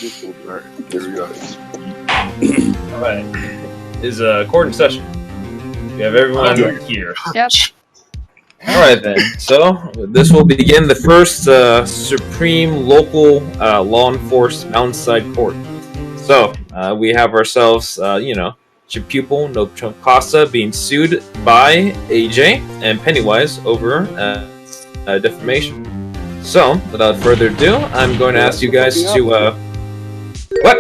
This will be. Alright, here we go. Alright. Is court in session. We have everyone here. Yep. Alright then. So, this will begin the first Supreme Local Law Enforcement Mountainside Court. So, we have ourselves, Shpuple no Costa being sued by AyyJay and Pennywise over defamation. So, without further ado, I'm going to ask you guys to, what?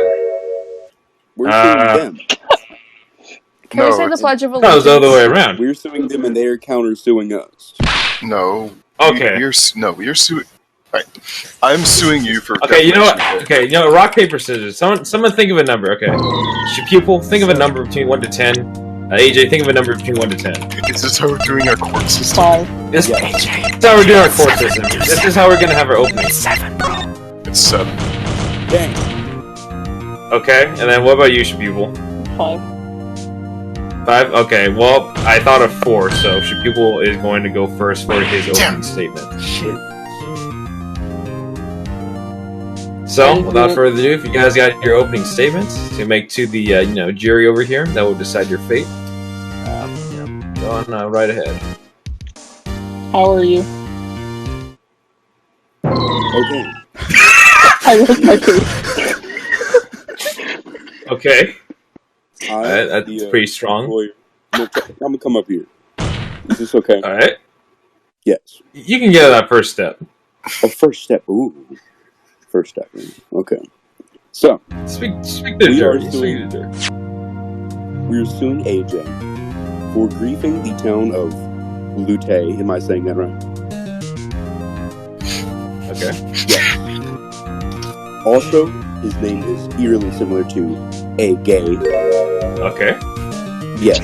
We're suing them. Can we say the Pledge of No, it Allegiance? was the other way around. We're suing them and they're counter-suing us. No. Okay. You're suing. Right. I'm suing you for. Okay, you know what? Okay, rock, paper, scissors. Someone think of a number, okay? Shpuple, think of a number between 1 to 10. AyyJay, think of a number between 1 to 10. Is this how we're doing our court system? 5. This Yeah. is how we're doing our court system. This is how we're gonna have our opening. 7, bro. It's 7. Dang. Okay, and then what about you, Shpuple? 5. 5? Okay, well, I thought of 4, so Shpuple is going to go first for his opening statement. Shit. So, without further ado, if you guys got your opening statements to make to the, jury over here that will decide your fate, go on right ahead. How are you? Okay. I look my face. Okay, Alright, that's pretty strong. lawyer. I'm gonna come up here. Is this okay? Alright, Yes. you can get that first step. A first step. Ooh. First step. Okay. So, Speak to the We are jury. suing- Speak to the jury. we are suing AyyJay for griefing the town of Lute. Am I saying that right? Okay. Yes. Also, his name is eerily similar to AyyGay. Okay. Yes.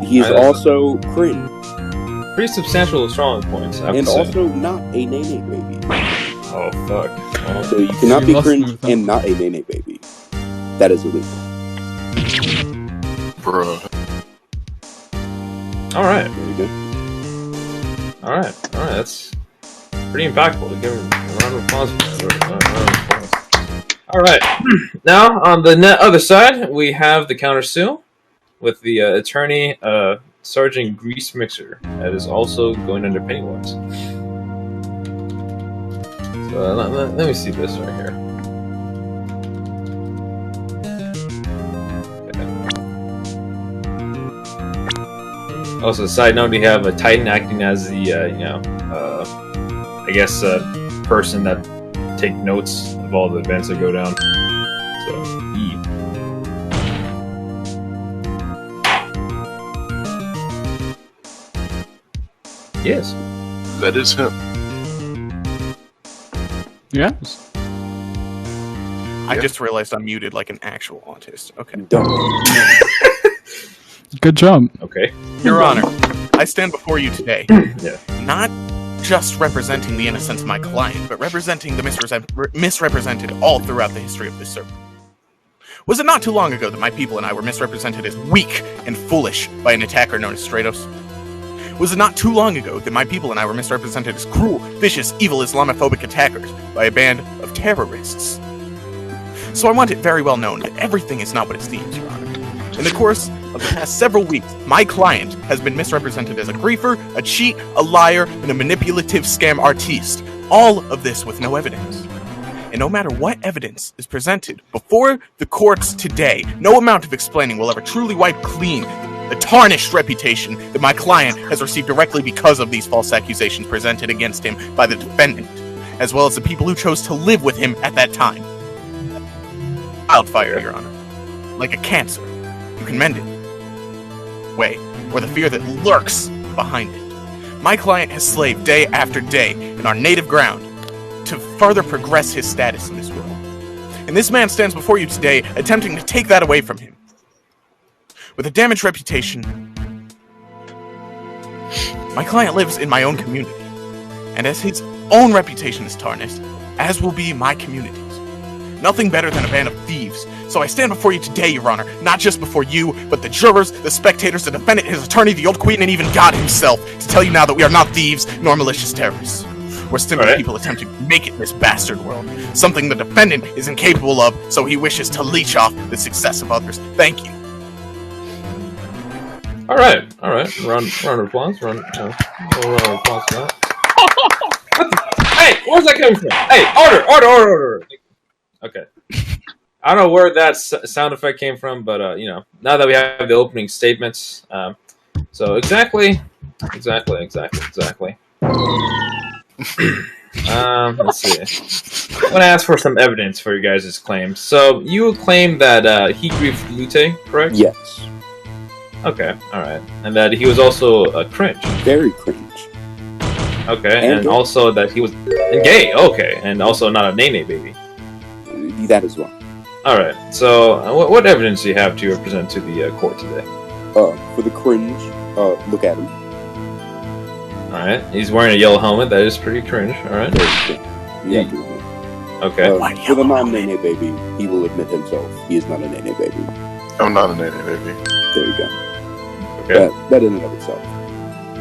He is Alright, also cringe. Pretty substantial strong points, I have And to say. also not a nene baby. Oh, fuck. Oh. So you cannot You be lost cringe me with that. and not a nene baby. That is illegal. Bruh. Alright. There you go. Alright. That's pretty impactful. Give him a round of applause for that. Alright. Now, on the other side, we have the counter-sue with the attorney, Sergeant Grease Mixer, that is also going under Pennywise. So, let me see this right here. Okay. Also, side note, we have a Titan acting as the, person that take notes of all the events that go down. So, E. Yes. That is him. Yes. I just realized I'm muted like an actual autist. Okay. Dumb. Good job. Okay. Your Honor, I stand before you today, Yeah. not just representing the innocence of my client, but representing the misrepresented all throughout the history of this circle. Was it not too long ago that my people and I were misrepresented as weak and foolish by an attacker known as Stratos? Was it not too long ago that my people and I were misrepresented as cruel, vicious, evil Islamophobic attackers by a band of terrorists? So I want it very well known that everything is not what it seems, Your Honor. In the course of the past several weeks, my client has been misrepresented as a griefer, a cheat, a liar, and a manipulative scam artiste. All of this with no evidence. And no matter what evidence is presented before the courts today, no amount of explaining will ever truly wipe clean the tarnished reputation that my client has received directly because of these false accusations presented against him by the defendant, as well as the people who chose to live with him at that time. Wildfire, Your Honor. Like a cancer. You can mend it. Way, or the fear that lurks behind it. My client has slaved day after day in our native ground to further progress his status in this world. And this man stands before you today attempting to take that away from him. With a damaged reputation, my client lives in my own community. And as his own reputation is tarnished, as will be my community's. Nothing better than a band of thieves. So I stand before you today, Your Honor, not just before you, but the jurors, the spectators, the defendant, his attorney, the old queen, and even God himself, to tell you now that we are not thieves nor malicious terrorists. We're simply people attempting to make it in this bastard world. Something the defendant is incapable of, so he wishes to leech off the success of others. Thank you. Alright. Round of applause. Round of applause for that. Hey, where's that coming from? Hey, order! Okay. I don't know where that sound effect came from, but now that we have the opening statements, so exactly. Let's see. I'm gonna ask for some evidence for you guys' claims. So you claim that he grieved Lute, correct? Yes. Okay, alright. And that he was also cringe. Very cringe. Okay, and also that he was gay. Okay, and also not a nene baby. That as well. Alright, so what evidence do you have to present to the court today? For the cringe, look at him. Alright, he's wearing a yellow helmet. That is pretty cringe. Alright. Yeah. Okay. For the non-nene baby, he will admit himself. He is not a nene baby. I'm not a nene baby. There you go. Okay. That in and of itself.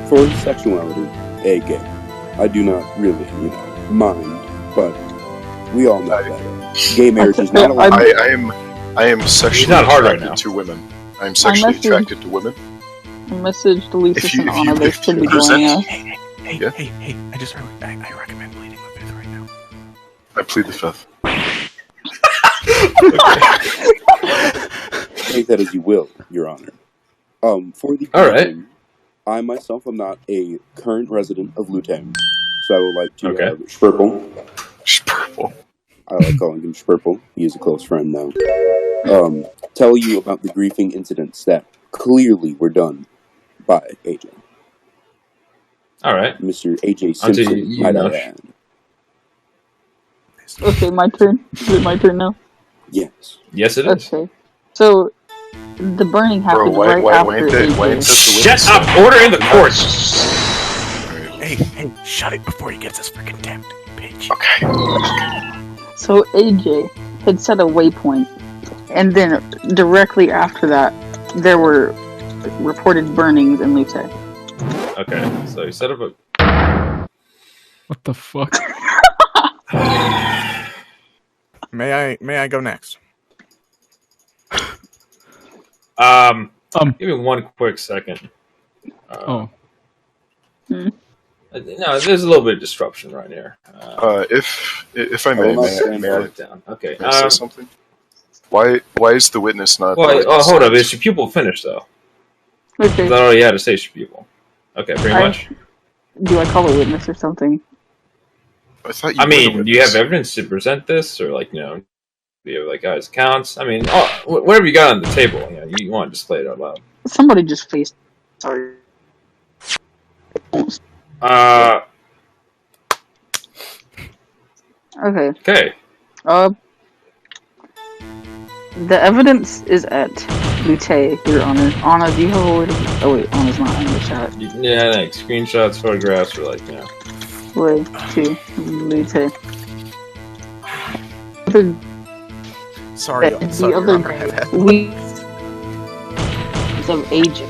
For his sexuality, AyyJay, I do not really, mind, but we all know that gay marriage is not allowed. I am sexually attracted to women. I am sexually attracted to women. I messaged Lisa and Anna. They should be joining us. Hey, I just heard. I recommend pleading the fifth right now. I plead the fifth. Take that as you will, Your Honor. For the Alright. I myself am not a current resident of Lutem, so I would like to Shpuple. I like calling him Shpuple. He is a close friend now. Tell you about the griefing incidents that clearly were done by AyyJay. Alright. Mr. AyyJay Simpson, might I add. Okay, my turn. Is it my turn now? Yes. Yes, it is. Okay. So, the burning happened right after AyyJay. Shut up! Order in the court! Hey, shut it before he gets us for contempt, bitch. Okay. So, AyyJay had set a waypoint, and then directly after that, there were reported burnings in Lute. Okay, so you set up a... What the fuck? May I go next? Give me one quick second. Oh. No, there's a little bit of disruption right here. If I may down. Okay. May I say something? Why is the witness not? Well, hold up. Is Shpuple finished though? Okay. Is that all you had to say, Shpuple? Okay, pretty much. Do I call a witness or something? I mean, do you have evidence to present this, or do you have guys counts? I mean, whatever you got on the table, you want to display it out loud. Somebody just faced. Sorry. Okay. Okay. The evidence is at Lute, Your Honor. Anna, do you have a way to... Oh wait, Anna's not in the chat. Yeah, screenshots, photographs, or Way to Lute. Sorry, the other day, we... of AyyJay.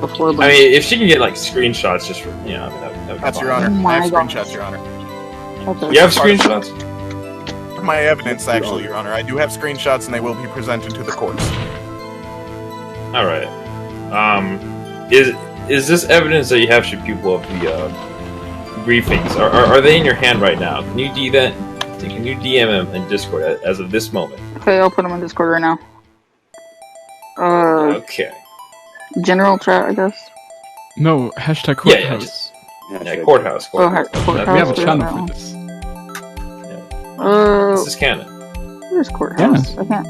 Before, I mean, if she can get screenshots, just for that's Your Honor. I have screenshots, Your Honor. Okay. You have screenshots? My evidence, actually, Your Honor. I do have screenshots, and they will be presented to the courts. All right. Is this evidence that you have, Shpuple, of the briefings? Are they in your hand right now? Can you DM them in Discord as of this moment? Okay, I'll put them in Discord right now. Okay. General chat, I guess. No, hashtag courthouse. Yeah, courthouse. Courthouse. We have a channel for this. This is canon. Where's courthouse? I can't.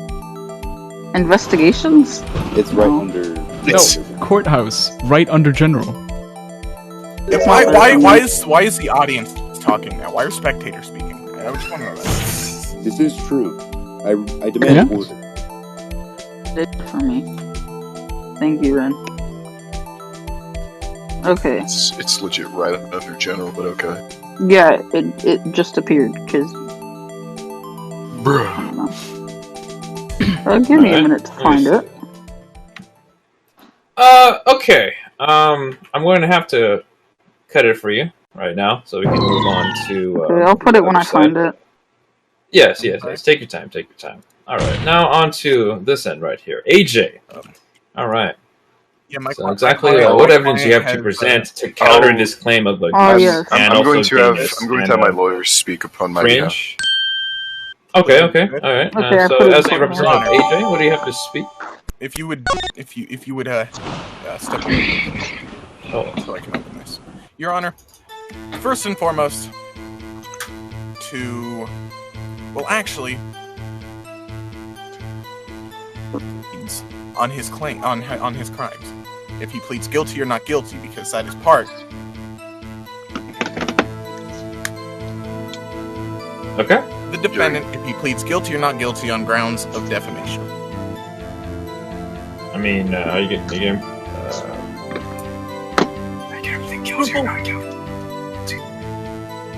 Investigations? It's right under. No, courthouse, right under general. Why is the audience talking now? Why are spectators speaking? I just want to know that. This is true. I demand order. For me. Thank you, Ren. Okay. It's legit right under general, but okay. Yeah, it just appeared because. Bruh. I don't know. Give me a minute to find it. Okay. I'm going to have to cut it for you right now, so we can move on to. Okay, I'll put it when I find it. Yes. Take your time. All right, now on to this end right here. AyyJay. All right. Yeah, so exactly what evidence you have to present to counter this claim of the yes. I'm going to have my lawyers speak upon my behalf. Okay. All right. So as a representative of AyyJay, what do you have to speak? If you would step in. So I can open this. Your Honor, first and foremost, on his claim, on his crimes. If he pleads guilty or not guilty, because that is part. Okay. The defendant, if he pleads guilty or not guilty on grounds of defamation. I mean, are you getting guilty or not guilty?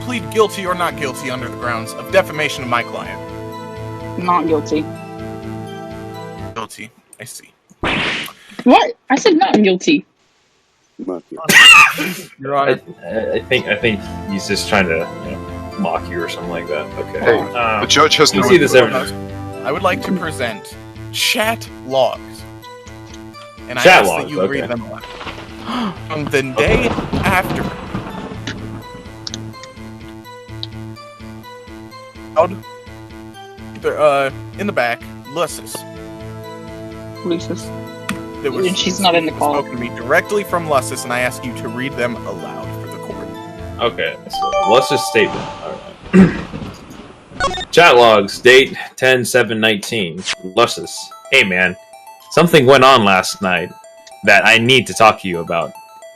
Plead guilty or not guilty under the grounds of defamation of my client. Not guilty. Guilty. I see. What? I said not guilty. Not guilty. Your Honor. I think he's just trying to mock you or something like that. Okay. Hey, the judge has no. See this I would like to present chat logs, and I chat ask logs, that you read them aloud. On the day after. In the back, Lucis. And she's not in the call. Spoken to me directly from Lucis, and I ask you to read them aloud for the court. Okay, so Lucis' statement. All right. Chat logs, date 10/7/19. Lucis. Hey man, something went on last night that I need to talk to you about.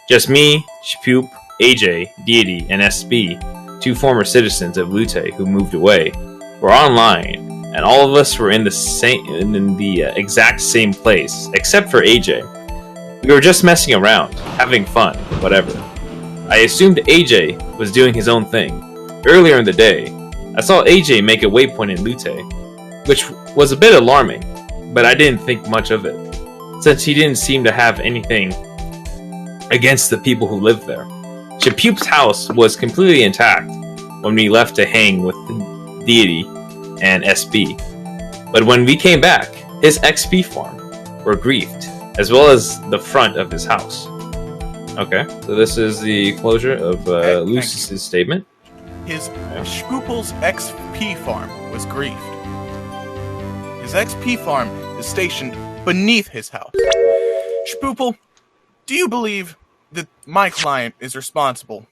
Just me, Shpuple, AyyJay, Deity, and SB, 2 former citizens of Lute who moved away, were online. And all of us were in the exact same place, except for AyyJay. We were just messing around, having fun, whatever. I assumed AyyJay was doing his own thing. Earlier in the day, I saw AyyJay make a waypoint in Lute, which was a bit alarming, but I didn't think much of it, since he didn't seem to have anything against the people who lived there. Shpuple's house was completely intact when we left to hang with Deity and SB. But when we came back, his XP farm were griefed, as well as the front of his house. Okay, so this is the closure of Lucis's statement. His Shpuple's XP farm was griefed. His XP farm is stationed beneath his house. Shpuple, do you believe that my client is responsible?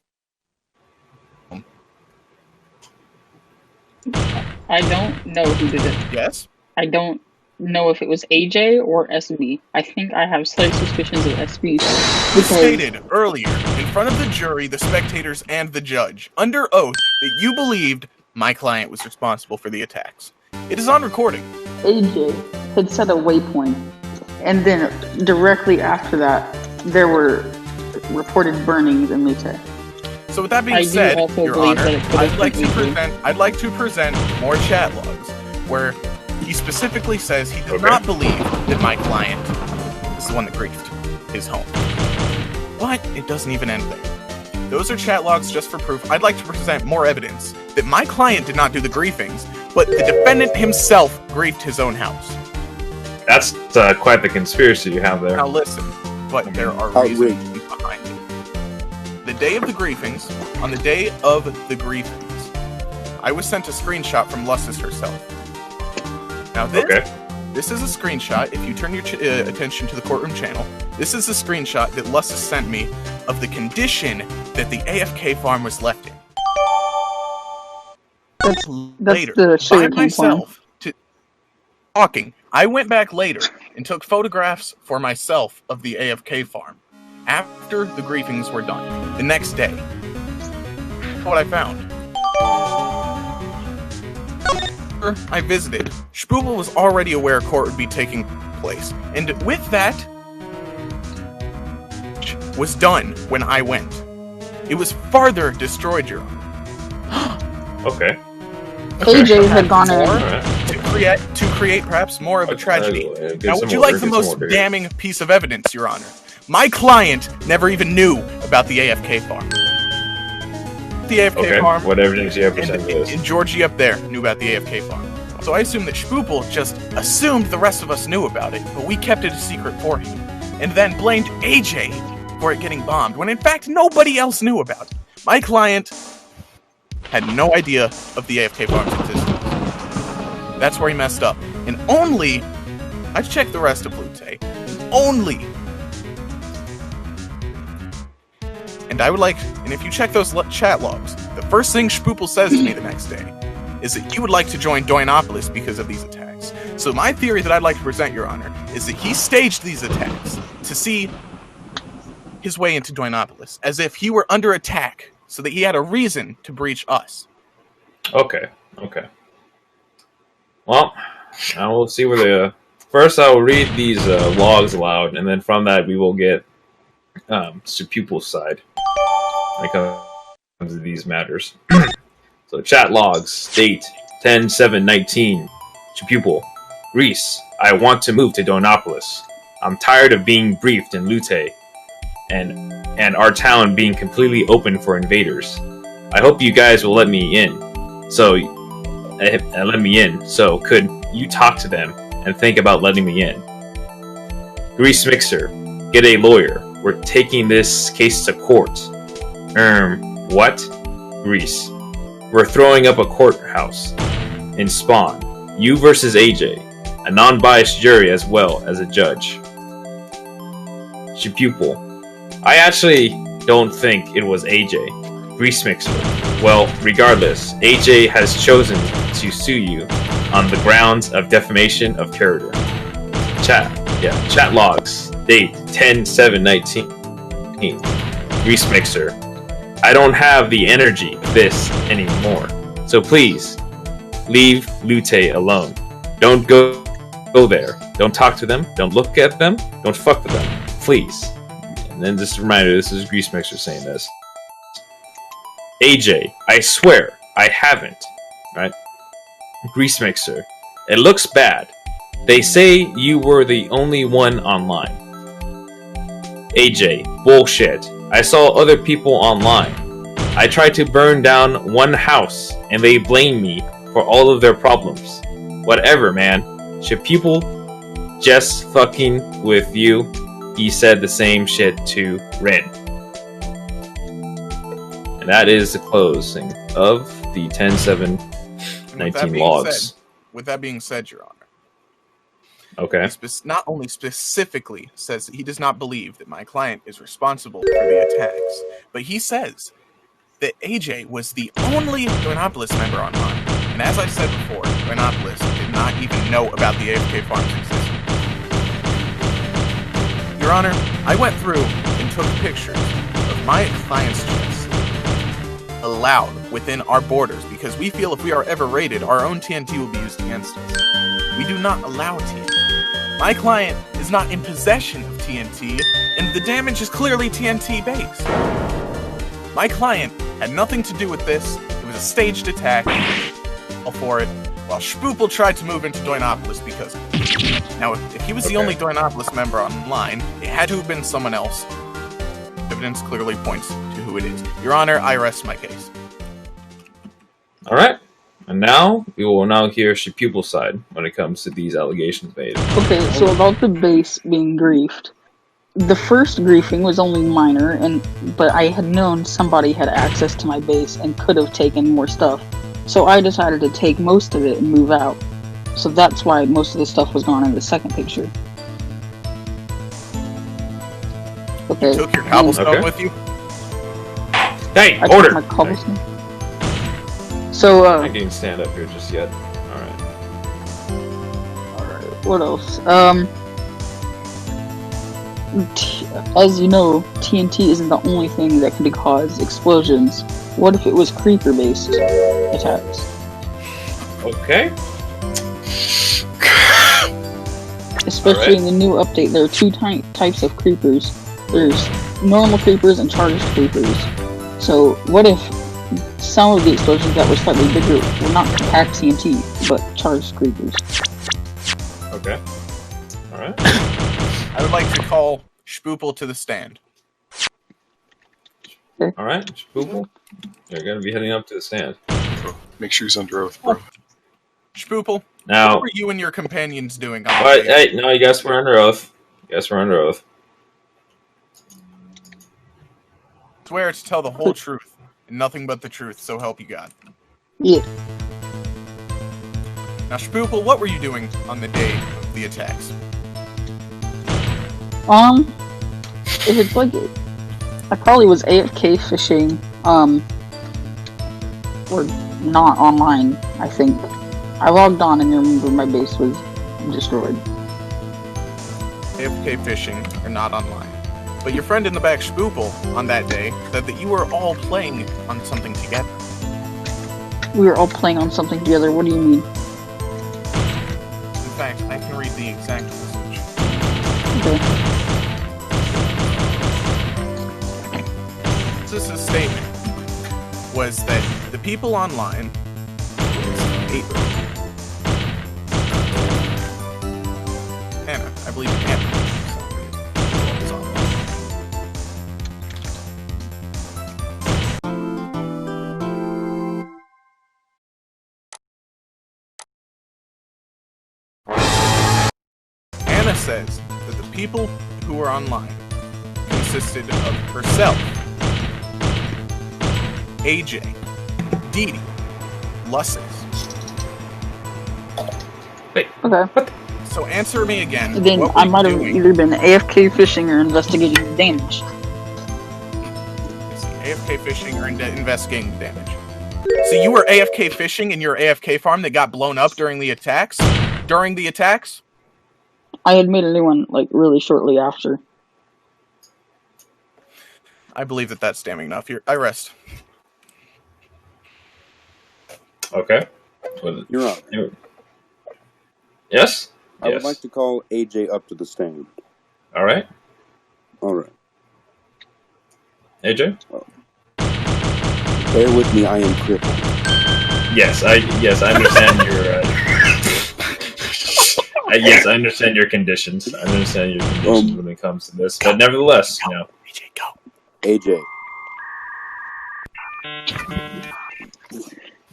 I don't know who did it. Yes? I don't know if it was AyyJay or SB. I think I have slight suspicions of SB. You stated earlier, in front of the jury, the spectators, and the judge, under oath, that you believed my client was responsible for the attacks. It is on recording. AyyJay had set a waypoint, and then directly after that, there were reported burnings in Lute. So with that being said, Your Honor, I'd like to present more chat logs where he specifically says he did not believe that my client is the one that griefed his home. But it doesn't even end there. Those are chat logs just for proof. I'd like to present more evidence that my client did not do the griefings, but the defendant himself griefed his own house. That's quite the conspiracy you have there. Now listen, but there are reasons behind it. The day of the griefings, on the day of the griefings, I was sent a screenshot from Lucis herself. Now this is a screenshot, if you turn your attention to the courtroom channel, this is a screenshot that Lucis sent me of the condition that the AFK farm was left in. That's later, the by myself, talking. I went back later and took photographs for myself of the AFK farm after the griefings were done, the next day. What I found. I visited. Shpuple was already aware court would be taking place, and with that, was done when I went. It was farther destroyed, Your Honor. Okay. AyyJay had gone in to create perhaps more of a tragedy. Now, would you like the most damning piece of evidence, Your Honor? My client never even knew about the AFK farm. the AFK farm. What evidence do you have presented to this? And Georgie up there knew about the AFK farm. So I assume that Shpuple just assumed the rest of us knew about it, but we kept it a secret for him. And then blamed AyyJay for it getting bombed, when in fact nobody else knew about it. My client had no idea of the AFK farm's existence. That's where he messed up. And only, I checked the rest of Lute, only, and I would like, and if you check those chat logs, the first thing Shpuple says to me the next day is that he would like to join Doinopolis because of these attacks. So my theory that I'd like to present, Your Honor, is that he staged these attacks to see his way into Doinopolis, as if he were under attack, so that he had a reason to breach us. Okay. Well, I will see where the... First, I will read these logs aloud, and then from that, we will get Shpuple's side when it comes to these matters. So, chat logs, date 10/7/19. Shpuple, Reese, I want to move to Doinopolis. I'm tired of being briefed in Lute, and our town being completely open for invaders. I hope you guys will let me in. So, could you talk to them and think about letting me in? Grease Mixer, get a lawyer. We're taking this case to court. What? Grease. We're throwing up a courthouse in Spawn. You versus AyyJay. A non-biased jury as well as a judge. Shpuple. I actually don't think it was AyyJay. Grease Mixer. Well, regardless, AyyJay has chosen to sue you on the grounds of defamation of character. Chat logs. Date 10/7/19. Grease Mixer. I don't have the energy for this anymore. So please, leave Lute alone. Don't go there. Don't talk to them. Don't look at them. Don't fuck with them. Please. And then just a reminder, this is Grease Mixer saying this. AyyJay, I swear, I haven't. Right? Grease Mixer. It looks bad. They say you were the only one online. AyyJay, bullshit. I saw other people online. I tried to burn down one house, and they blame me for all of their problems. Whatever, man. Shpuple just fucking with you. He said the same shit to Rin. And that is the closing of the 10/7/19 logs. With that being said, Your Honor. Okay. He not only specifically says that he does not believe that my client is responsible for the attacks, but he says that AyyJay was the only Doinopolis member online. And as I said before, Doinopolis did not even know about the AFK farm's existence. Your Honor, I went through and took pictures of my client's chest allowed within our borders because we feel if we are ever raided, our own TNT will be used against us. We do not allow TNT. My client is not in possession of TNT, and the damage is clearly TNT-based. My client had nothing to do with this. It was a staged attack. All for it. While Shpuple tried to move into Doinopolis because of it. Now, if he was the only Doinopolis member online, it had to have been someone else. Evidence clearly points to who it is. Your Honor, I rest my case. All right. And now, we will now hear Shpuple's side when it comes to these allegations made. Okay, so about the base being griefed. The first griefing was only minor, but I had known somebody had access to my base and could have taken more stuff. So I decided to take most of it and move out. So that's why most of the stuff was gone in the second picture. Okay. You took your cobblestone with you? Hey, I order! took my cobblestone. So, I can't stand up here just yet. Alright. What else? As you know, TNT isn't the only thing that can cause explosions. What if it was creeper-based attacks? Okay. Especially in the new update, there are two types of creepers. There's normal creepers and charged creepers. So, what if some of the explosions that were slightly bigger were not compact TNT, but charged creepers? Okay. Alright. I would like to call Shpuple to the stand. Alright, Shpuple, you're gonna be heading up to the stand. Make sure he's under oath, bro. Shpuple, Now, what were you and your companions doing on but, hey, no, you guys were under oath. Swear to tell the whole truth, and nothing but the truth, so help you God. Yeah. Now, Shpuple, what were you doing on the day of the attacks? If it's like, I probably was AFK fishing, or not online, I think. I logged on and remember my base was destroyed. AFK fishing or not online. But your friend in the back, Shpuple, on that day, said that you were all playing on something together. We were all playing on something together, what do you mean? In fact, I can read the exact message. Okay. This statement was that the people online, Anna, I believe Anna. Anna says that the people who were online consisted of herself, AyyJay, Dee Dee, Lusses. Wait, okay. What? So answer me again. Then what I were might you have doing? either been AFK fishing or investigating the damage. Let's see, AFK fishing or investigating damage. So you were AFK fishing in your AFK farm that got blown up during the attacks? During the attacks? I had made a new one, like, really shortly after. I believe that that's damning enough. Here, I rest. Okay. Your Honor. Yes? I would like to call AyyJay up to the stand. Alright. Alright. AyyJay? Bear with me, I am crippled. Yes, I understand your, yes, I understand your conditions. I understand your conditions when it comes to this. But nevertheless, you know. AyyJay, go. AyyJay.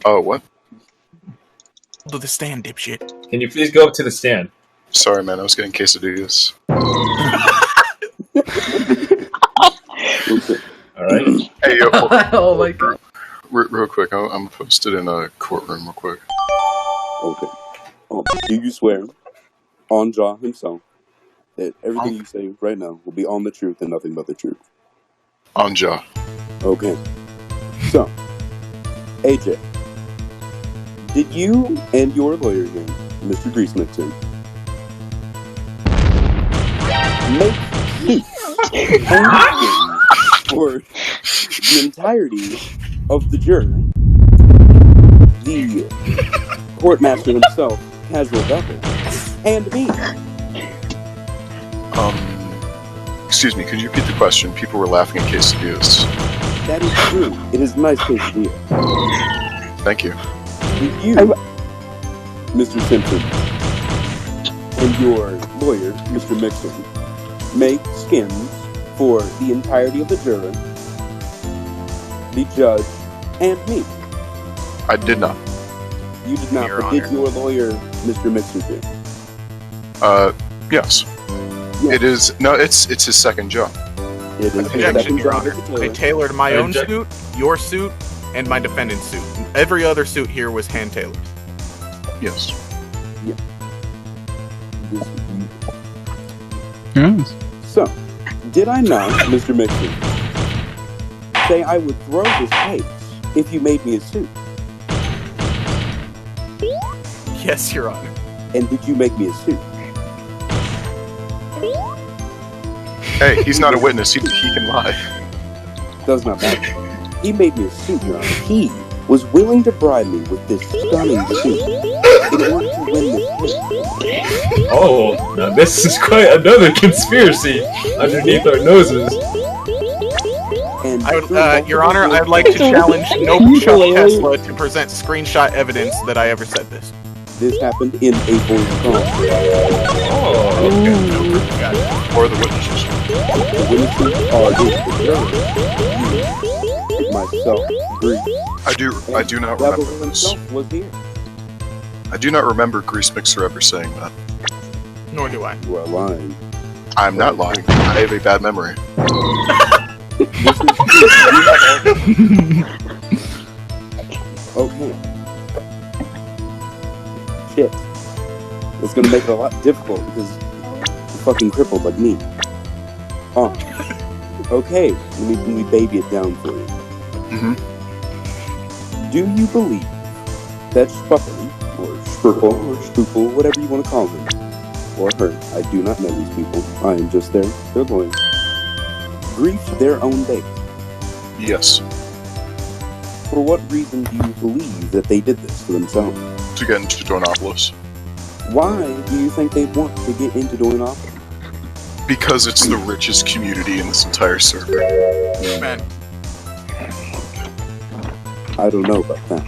Oh, what? To the stand, dipshit. Can you please go up to the stand? Sorry, man. I was getting quesadillas. Alright. Hey, yo. Oh my god. Real quick, I'm posted in a courtroom real quick. Okay. Do you swear on Jah himself that everything you say right now will be on the truth and nothing but the truth? On Jah. Okay. So, AyyJay, did you and your lawyer here, Mr. Greasemixon, make for the entirety of the juror, the courtmaster himself, Casual Double, and me? Excuse me, could you repeat the question? People were laughing at quesadillas. That is true. It is a nice quesadilla. Thank you. Did you, Mr. Simpson, and your lawyer, Mr. Mixon, make skins for the entirety of the juror, the judge, and me? I did not. You did not, Your but Honor. did your lawyer, Mr. Mixon, do? Yes. Yeah. It is. No, it's his second job. It is the Objection, second Your job Honor. as a I tailor. tailored my own Object- suit, your suit, and my defendant's suit. Every other suit here was hand-tailored. Yes. Yes. So, did I not, Mr. Mixon, say I would throw this case if you made me a suit? Yes, Your Honor. And did you make me a suit? Hey, he's not a witness. He can lie. Does not matter. He made me a suit, Your Honor. He was willing to bribe me with this stunning suit in order to win this case. Oh, now this is quite another conspiracy underneath our noses. And Your Honor, I'd like to challenge Noble Chuck Tesla to present screenshot evidence that I ever said this. this happened in a voice call. Oh, Got it. Or the witnesses. The witnesses are the jurors. myself, Grease. I do not remember this. Was here. I do not remember Grease Mixer ever saying that. Nor do I. You are lying. I'm not lying. I have a bad memory. Okay. Shit. It's gonna make it a lot difficult because you're fucking crippled like me. Oh. Okay, let me baby it down for you. Do you believe that Shpuple, or Shpuple, whatever you want to call him, or her, I do not know these people, I am just their lawyer, griefed their own baby? Yes. For what reason do you believe that they did this to themselves? To get into Dornopolis. Why do you think they want to get into Dornopolis? Because it's the richest community in this entire server. Man. I don't know about that.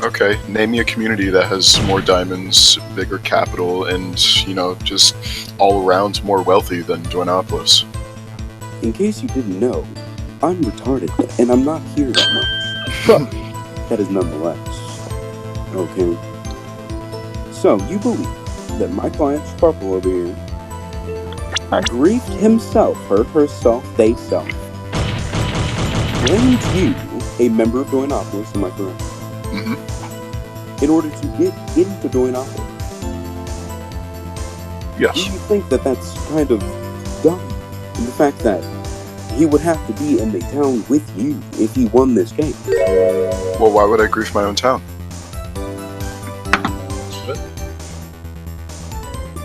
Okay, name me a community that has more diamonds, bigger capital, and, you know, just all around more wealthy than Dornopolis. In case you didn't know, I'm retarded, and I'm not here that much. But that is nonetheless. Okay. So, you believe that my client Shpuple over here griefed himself, her, herself, they self, blamed you, a member of Dornopolis, am I correct? In order to get into Dornopolis. Yes. Do you think that that's kind of dumb? And the fact that he would have to be in the town with you if he won this game. Well, why would I grief my own town?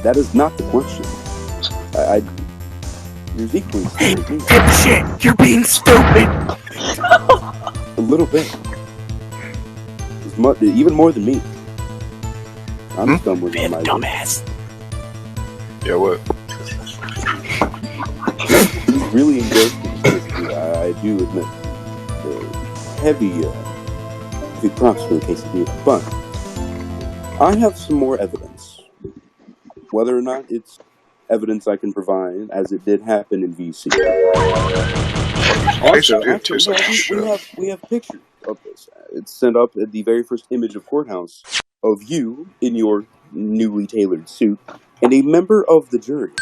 That is not the question. You're equally stupid as me. Dipshit! You're being stupid! A little bit. Even more than me. I'm dumb with my dumbass. Way. Yeah, what? He's really engrossed in this history, I do admit. Heavy props for the quesadilla. But I have some more evidence. Whether or not it's evidence I can provide, as it did happen in VC. Also, actually, we have pictures of this. It's sent up at the very first image of Courthouse of you in your newly tailored suit and a member of the jury.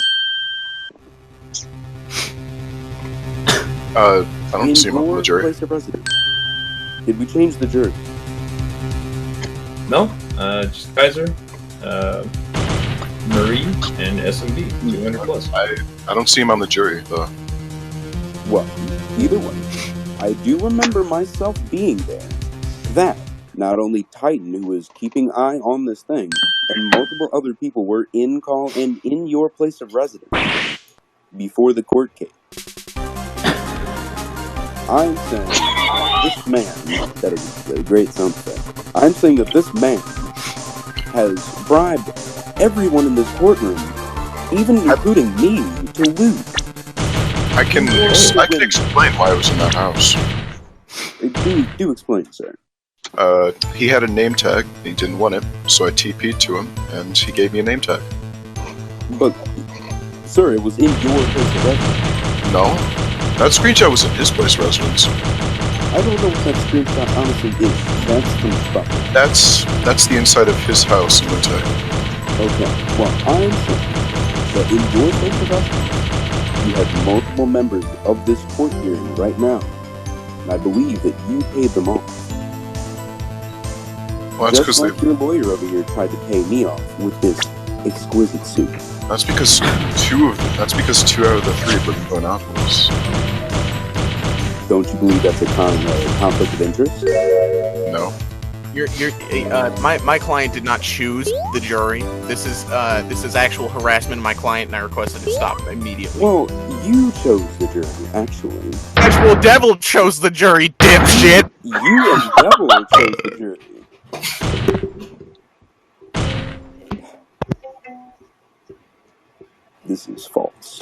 I don't see him on the jury. Place of residence. Did we change the jury? No, just Kaiser, Marie, and SMB, 200 plus. I don't see him on the jury, though. Well, either way, I do remember myself being there. That, not only Titan, who was keeping eye on this thing, and multiple other people were in call and in your place of residence before the court case. I'm saying this man, that is a great sound effect. I'm saying that this man has bribed everyone in this courtroom, even including me, to lose. I can explain why I was in that house. Do explain, sir. He had a name tag. He didn't want it, so I TP'd to him, and he gave me a name tag. But, sir, it was in your place of residence. No. That screenshot was in his place of residence. I don't know what that screenshot honestly is. That's from Shpuple. That's the inside of his house in Mountainside. Okay. Well, I'm saying that in your place of residence, you have multiple members of this court hearing right now. And I believe that you paid them off. Well, that's just like your lawyer over here tried to pay me off with this exquisite suit. That's because two out of the three live in Dornopolis. Don't you believe that's a conflict of interest? No. My client did not choose the jury. This is actual harassment of my client, and I requested to stop immediately. Well, you chose the jury, actually. Actual devil chose the jury, dipshit! You and devil chose the jury. This is false.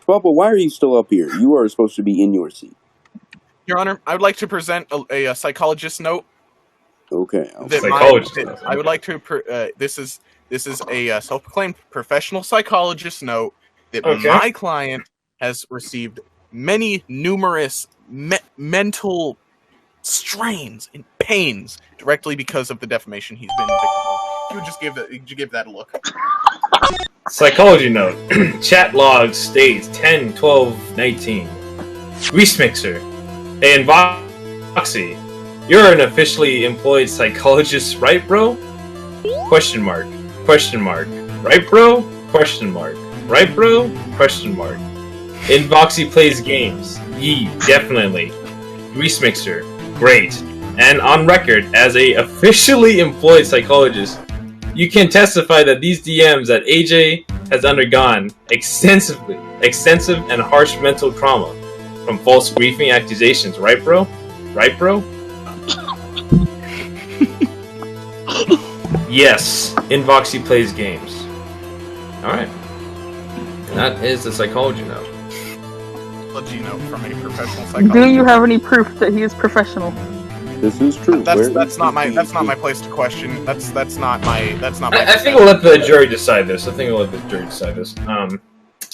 Shpuple, why are you still up here? You are supposed to be in your seat. Your Honor, I would like to present a psychologist note. Okay. I would like to. This is a self-proclaimed professional psychologist note that my client has received many numerous mental strains and pains directly because of the defamation he's been victim of. You would just give that a look. Psychology note. Chat log states 10, 12, 19. Grease mixer. Hey, and Voxy, you're an officially employed psychologist, right, bro? Question mark. Question mark. Right, bro? Question mark. Right, bro? Question mark. In Voxy plays games. Yee, definitely. Grease mixer. Great. And on record, as a officially employed psychologist, you can testify that these DMs that AyyJay has undergone extensive and harsh mental trauma from false griefing accusations, right, bro? Right, bro? Yes, Invoxy plays games. Alright. That is the psychology note. Psychology note from a professional psychologist. Do you have any proof that he is professional? This is true. That's not my place to question. That's not my. I think we'll let the jury decide this.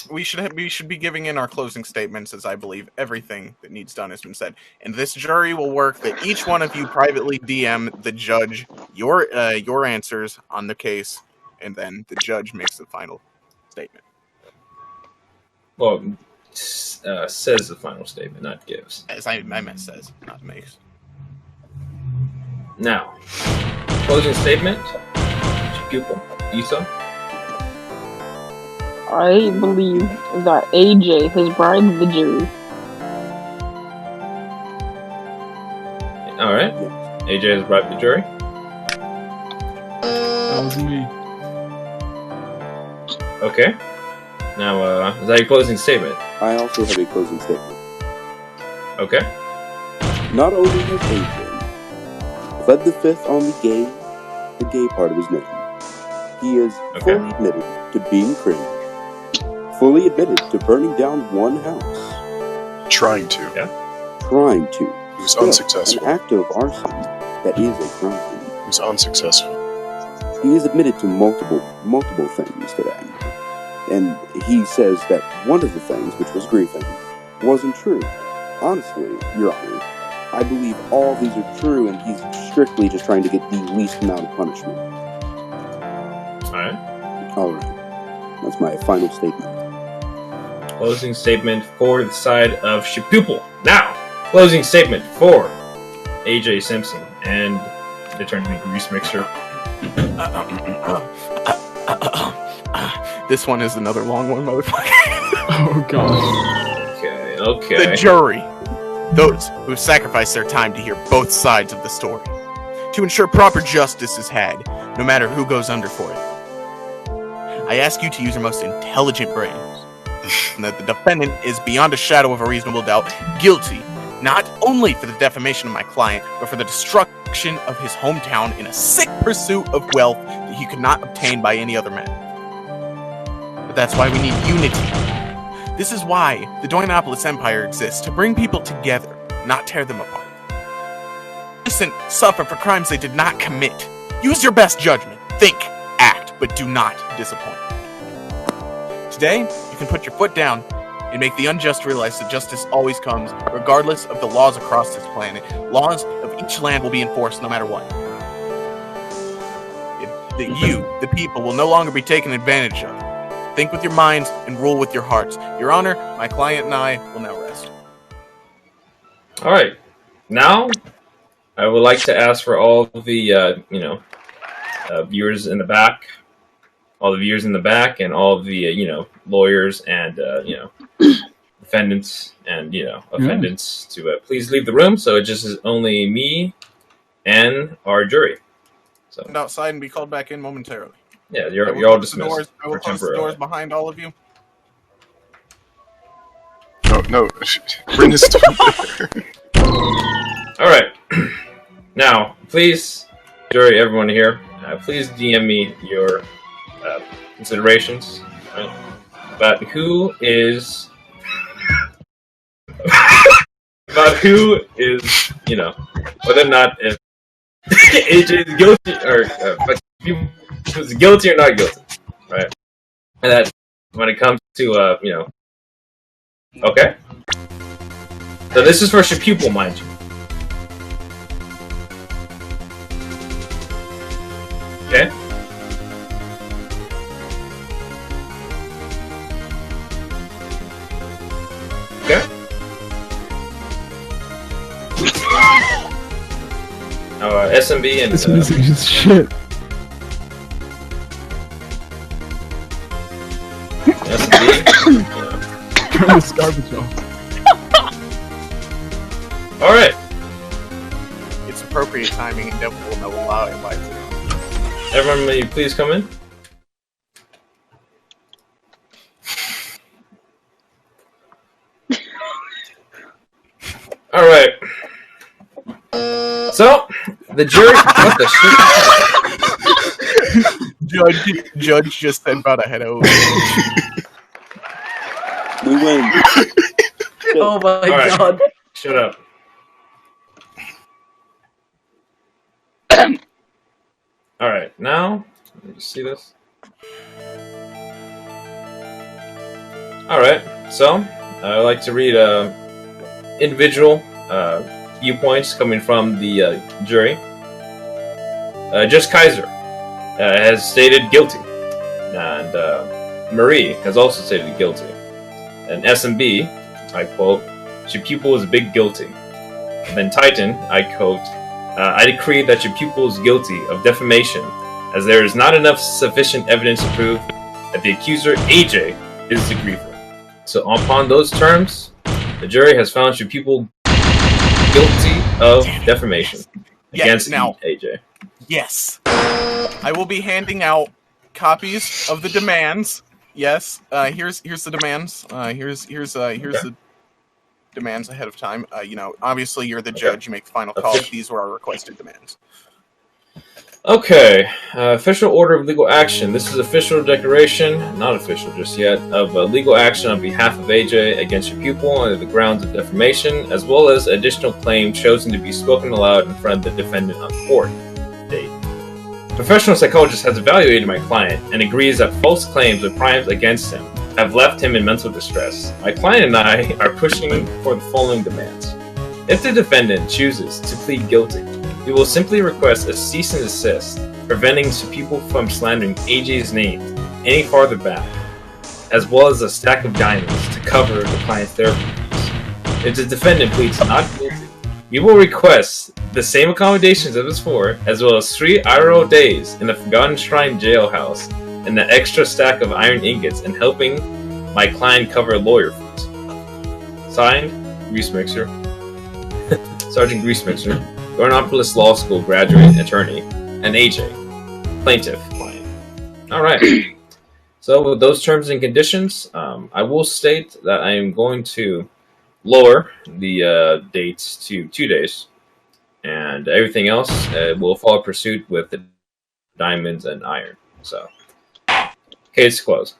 We should be giving in our closing statements, as I believe everything that needs done has been said. And this jury will work that each one of you privately DM the judge your answers on the case, and then the judge makes the final statement. Well, says the final statement, not gives. As I meant says, not makes. Now, closing statement. Shpuple, Issa. I believe that AyyJay has bribed the jury. Alright. AyyJay has bribed the jury. That was me. Okay. Now, is that your closing statement? I also have a closing statement. Okay. Not only has AyyJay pled the fifth on the gay part of his name, he is fully admitted to being cringe, fully admitted to burning down one house. Trying to. Yeah. Trying to. He was unsuccessful. An act of arson that is a crime. He was unsuccessful. He is admitted to multiple things today. And he says that one of the things, which was griefing, wasn't true. Honestly, Your Honor, I believe all these are true, and he's strictly just trying to get the least amount of punishment. Alright. That's my final statement. Closing statement for the side of Shpuple. Now, closing statement for AyyJay Simpson and the tournament grease mixer. This one is another long one, motherfucker. Oh god. Okay. The jury. Those who sacrifice their time to hear both sides of the story. To ensure proper justice is had, no matter who goes under for it. I ask you to use your most intelligent brains. And that the defendant is beyond a shadow of a reasonable doubt guilty, not only for the defamation of my client, but for the destruction of his hometown in a sick pursuit of wealth that he could not obtain by any other man. But that's why we need unity. This is why the Doinopolis Empire exists, to bring people together, not tear them apart. Innocent suffer for crimes they did not commit. Use your best judgment. Think, act, but do not disappoint. Today, you can put your foot down and make the unjust realize that justice always comes, regardless of the laws across this planet. Laws of each land will be enforced no matter what. That you, the people, will no longer be taken advantage of. Think with your minds and rule with your hearts. Your Honor, my client and I will now rest. Alright. Now, I would like to ask for all the, viewers in the back, and all of the, lawyers and, defendants and, offendants to please leave the room. So it just is only me and our jury. So Stand outside and be called back in momentarily. Yeah, you're all dismissed. I will close the doors behind all of you. No. Bring this to Alright. Now, please, jury, everyone here, please DM me your considerations about who is whether or not if AyyJay is guilty or is guilty or not guilty, right? And that when it comes to Okay. So this is for Shpuple, mind you. Okay. Okay. SMB and This music is shit. SMB. Turn this garbage off. All right. It's appropriate timing, and Devil will know allow invites. Everyone, may you please come in? All right. So, the jury. What the shit? Judge just said about a head over. We win. Oh my right. god. Shut up. All right. Now, let me just see this. All right. So, I'd like to read individual viewpoints coming from the jury. Just Kaiser has stated guilty, and Marie has also stated guilty. And SMB, I quote, "Shpuple is big guilty." And then Titan, I quote, "I decree that Shpuple is guilty of defamation, as there is not enough sufficient evidence to prove that the accuser AyyJay is the griefer." So upon those terms, the jury has found Shpuple guilty of defamation against AyyJay. Yes. I will be handing out copies of the demands. Yes. Here's the demands. Here's the demands ahead of time. You know, obviously you're the judge. You make the final call. These were our requested demands. Okay, official order of legal action. This is official declaration, not official just yet, of legal action on behalf of AyyJay against Shpuple under the grounds of defamation, as well as additional claim chosen to be spoken aloud in front of the defendant on court. Date. Professional psychologist has evaluated my client and agrees that false claims or crimes against him have left him in mental distress. My client and I are pushing for the following demands. If the defendant chooses to plead guilty, we will simply request a cease and desist, preventing Shpuple from slandering AyyJay's name any farther back, as well as a stack of diamonds to cover the client's therapy fees. If the defendant pleads not guilty, we will request the same accommodations as before, as well as 3 IRL days in the Forgotten Shrine jailhouse, and the extra stack of iron ingots in helping my client cover lawyer fees. Signed, Grease Mixer. Sergeant Grease Mixer. Garnopolis Law School graduate attorney, and AyyJay, plaintiff client. All right. So with those terms and conditions, I will state that I am going to lower the dates to 2 days, and everything else will follow pursuit with the diamonds and iron. So, case closed.